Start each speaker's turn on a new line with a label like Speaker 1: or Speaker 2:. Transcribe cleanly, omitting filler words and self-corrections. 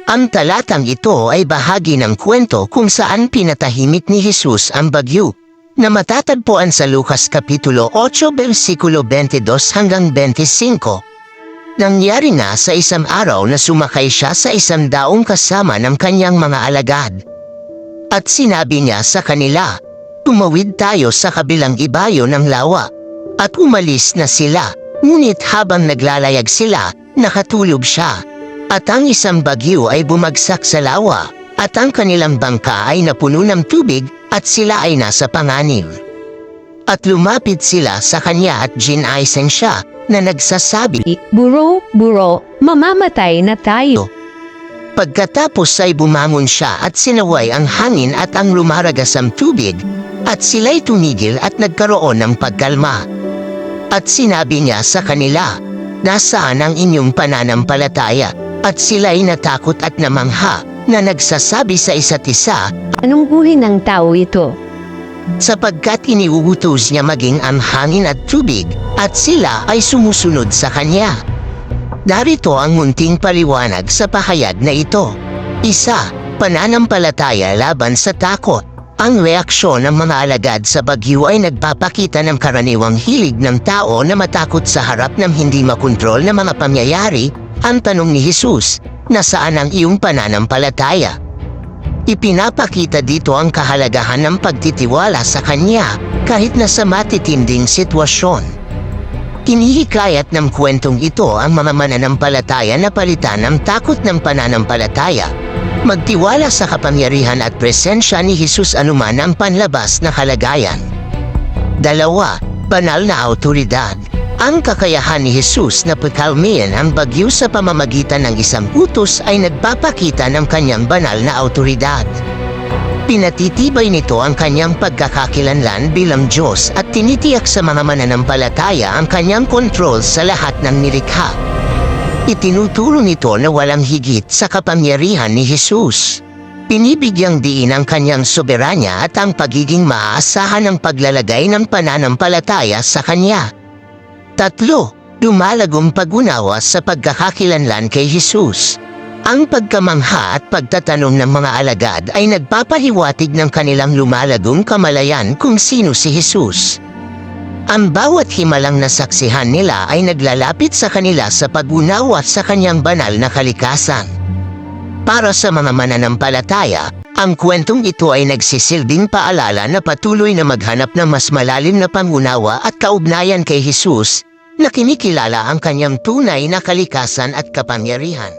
Speaker 1: Ang talatang ito ay bahagi ng kwento kung saan pinatahimik ni Jesus ang bagyo, na matatagpuan sa Lucas Kapitulo 8 versikulo 22 hanggang 25. Nangyari na sa isang araw na sumakay siya sa isang daong kasama ng kanyang mga alagad. At sinabi niya sa kanila, "Tumawid tayo sa kabilang ibayo ng lawa." At umalis na sila, ngunit habang naglalayag sila, nakatulog siya. At ang isang bagyo ay bumagsak sa lawa, at ang kanilang bangka ay napuno ng tubig at sila ay nasa panganib. At lumapit sila sa kanya at ginaisen siya na nagsasabi,
Speaker 2: Buro, mamamatay na tayo.
Speaker 1: Pagkatapos ay bumangon siya at sinaway ang hangin at ang lumaragasang tubig, at sila'y tumigil at nagkaroon ng pagkalma. At sinabi niya sa kanila, "Nasaan ang inyong pananampalataya?" At sila'y natakot at namangha, na nagsasabi sa isa't isa,
Speaker 2: Anong uri ng tao ito?
Speaker 1: sapagkat iniuutos niya maging ang hangin at tubig, at sila ay sumusunod sa kanya. Narito ang munting paliwanag sa pahayag na ito. 1. Pananampalataya laban sa takot. Ang reaksyon ng mga alagad sa bagyo ay nagpapakita ng karaniwang hilig ng tao na matakot sa harap ng hindi makontrol na mga pangyayari. Ang tanong ni Jesus, nasaan ang iyong pananampalataya? Ipinapakita dito ang kahalagahan ng pagtitiwala sa Kanya kahit na sa matitinding sitwasyon. Hinihikayat ng kwentong ito ang mga mananampalataya na palitan ng takot ng pananampalataya. Magtiwala sa kapangyarihan at presensya ni Jesus anuman ang panlabas na kalagayan. 2. Banal na awtoridad. Ang kakayahan ni Jesus na pakalmayan ang bagyo sa pamamagitan ng isang utos ay nagpapakita ng kanyang banal na awtoridad. Pinatitibay nito ang kanyang pagkakakilanlan bilang Diyos at tinitiyak sa mga mananampalataya ang kanyang kontrol sa lahat ng nilikha. Itinuturo nito na walang higit sa kapangyarihan ni Jesus. Pinibigyang diin ang kanyang soberanya at ang pagiging maaasahan ng paglalagay ng pananampalataya sa kanya. 3. Lumalagong pag-unawa sa pagkakakilanlan kay Jesus. Ang pagkamangha at pagtatanong ng mga alagad ay nagpapahiwatig ng kanilang lumalagong kamalayan kung sino si Jesus. Ang bawat himalang nasaksihan nila ay naglalapit sa kanila sa pag-unawa sa kanyang banal na kalikasan. Para sa mga mananampalataya, ang kwentong ito ay nagsisilbing paalala na patuloy na maghanap ng mas malalim na pangunawa at kaugnayan kay Jesus, na kinikilala ang kanyang tunay na kalikasan at kapangyarihan.